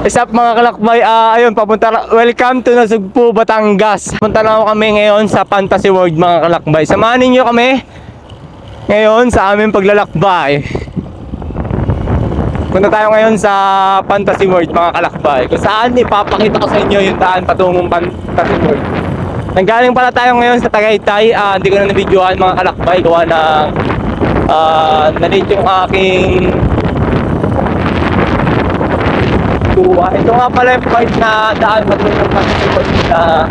What's up mga kalakbay? Ayun, welcome to Nasugbu, Batangas. Punta na kami ngayon sa Fantasy World mga kalakbay. Samahan niyo kami ngayon sa aming paglalakbay. Punta tayo ngayon sa Fantasy World mga kalakbay, kung saan ipapakita ko sa inyo yung daan patungong Fantasy World. Nanggaling pala tayo ngayon sa Tagaytay. Hindi ko na nabidyohan mga kalakbay, gawa na na-late yung aking tuwa. Ito nga pala yung point na daan patungong Fantasy World na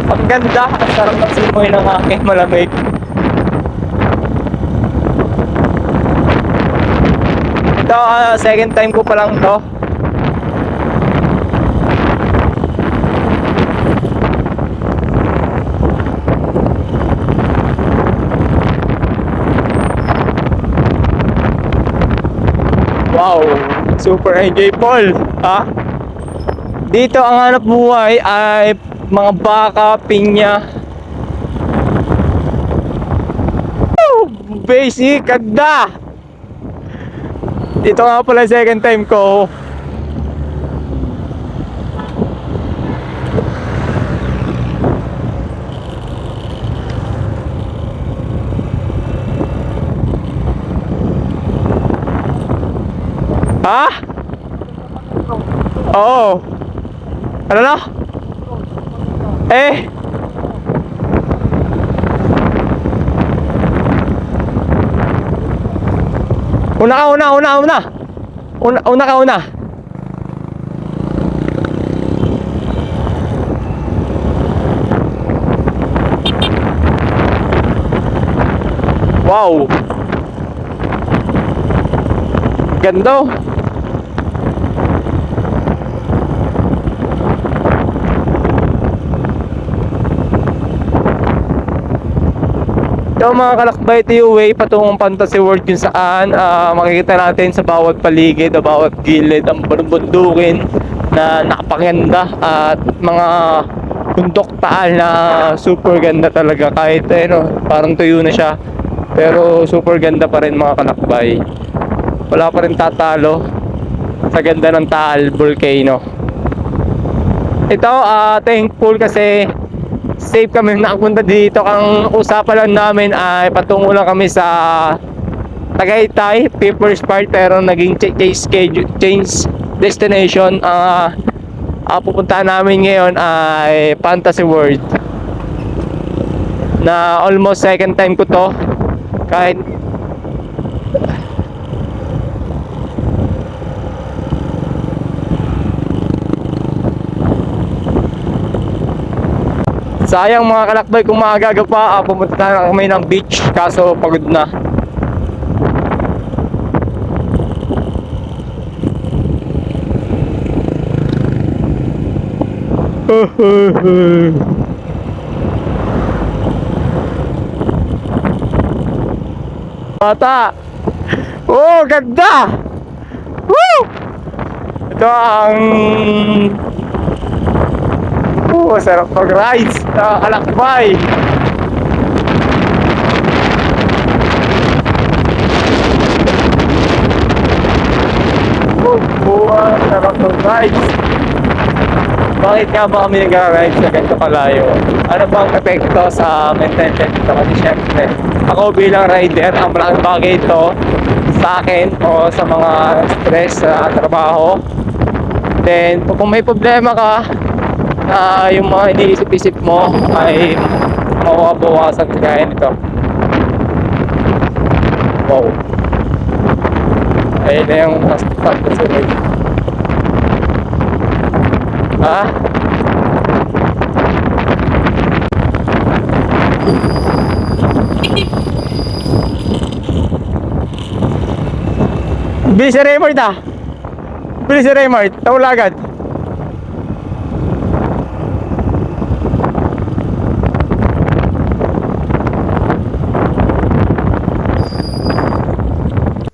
ang ganda, ang sarap ng simoy ng aking malamig. Ito, second time ko pa lang to. Wow, super enjoyable, ha? Dito ang hanap buhay ay mga baka, pinya. Basic, ganda! Dito nga pala second time ko. Ha? Oo. Ano na? Eh. Una ka. Wow. Ganda. Ito mga kalakbay, ito yung way patungong Fantasy World, kung saan makikita natin sa bawat paligid o bawat gilid ang bundukin na nakapaganda at mga bundok taal na super ganda talaga. Kahit parang tuyo na siya, pero super ganda pa rin mga kalakbay. Wala pa rin tatalo sa ganda ng Taal Volcano. Ito, thankful kasi safe kami nakapunta dito. Ang usapan lang namin ay patungo lang kami sa Tagaytay, People's Park, pero naging change destination. Pupuntahan namin ngayon ay Fantasy World, na almost second time ko to. Kahit sayang mga kalakbay, kung maagaga pa, pumunta na kami ng beach, kaso pagod na. Bata! Oh, ganda! Woo! Ito ang sarap mag-rides na kalakbay. Sarap mag-rides. Bakit nga ba kami nag-rides sa ganito kalayo? Ano bang epekto sa mental health ito? Kasi syempre, ako bilang rider, ang malaking bagay ito sa akin o sa mga stress sa trabaho. Then, kung may problema ka, yung mga iniisip-isip mo ay mawabawasan kaya nito. Wow. Ayun na yung Fantasy World. Ha? Bilis si Raymart ah. Bilis si Raymart. Tawala agad.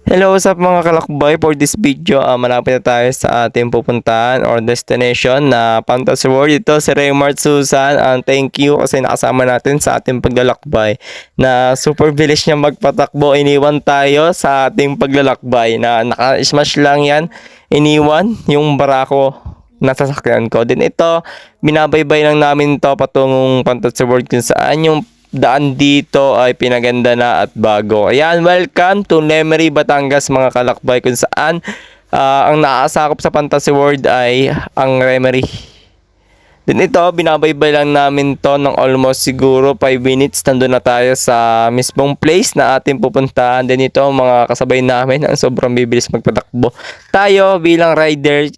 Hello, what's up mga kalakbay? For this video, malapit na tayo sa ating pupuntahan or destination na Fantasy World. Ito si Raymart Susan. Thank you kasi nakasama natin sa ating paglalakbay na super bilis niya magpatakbo. Iniwan tayo sa ating paglalakbay na naka-smash lang yan. Iniwan yung barako nasasakyan ko. Then ito, binabaybay lang namin to patungong Fantasy World kung saan yung daan dito ay pinaganda na at bago. Ayan, welcome to Lemery, Batangas mga kalakbay, kung saan ang naaasakop sa Fantasy World ay ang Lemery. Then ito, binabaybay lang namin to ng almost siguro 5 minutes. Nandun na tayo sa mismong place na ating pupuntahan. Then ito, mga kasabay namin ang sobrang bibilis magpatakbo. Tayo bilang rider,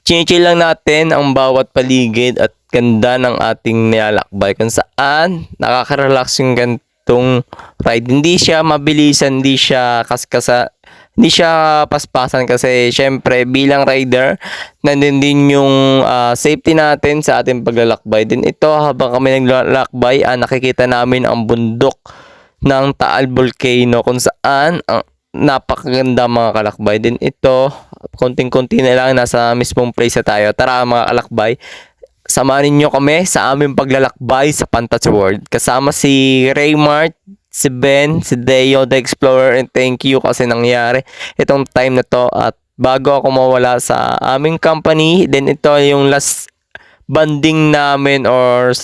chinichill lang natin ang bawat paligid at ganda ng ating nilalakbay kung saan nakaka-relax yung gantong ride. Hindi siya mabilisan, hindi siya hindi siya paspasan kasi syempre bilang rider nandun din yung safety natin sa ating paglalakbay. Din ito, habang kami naglalakbay, nakikita namin ang bundok ng Taal Volcano kung saan ang napakaganda mga kalakbay. Din ito, konting-konti na lang, nasa mismong place na tayo. Tara mga kalakbay, samahan niyo kami sa aming paglalakbay sa Fantasy World. Kasama si Raymart, si Ben, si Deo the Explorer, and thank you kasi nangyari itong time na to at bago ako mawala sa aming company. Then ito yung last banding namin or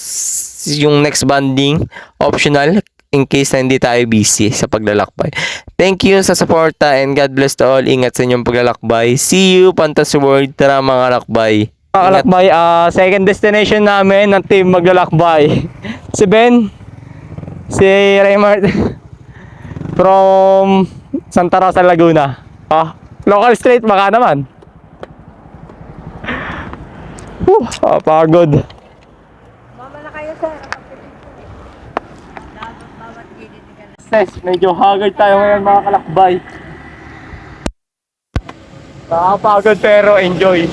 yung next banding optional in case na hindi tayo busy sa paglalakbay. Thank you sa suporta and God bless to all. Ingat sa inyong paglalakbay. See you Fantasy World. Tara mga kalakbay. Mga kalakbay, second destination namin ng team maglalakbay. Si Ben, si Raymart from Santa Rosa, Laguna. Local street baka naman. Pagod. Mama na kayo, sir. Dapat bawat gilid ka na. Medyo haggard tayo ngayon mga kalakbay. Nakakapagod pero enjoy.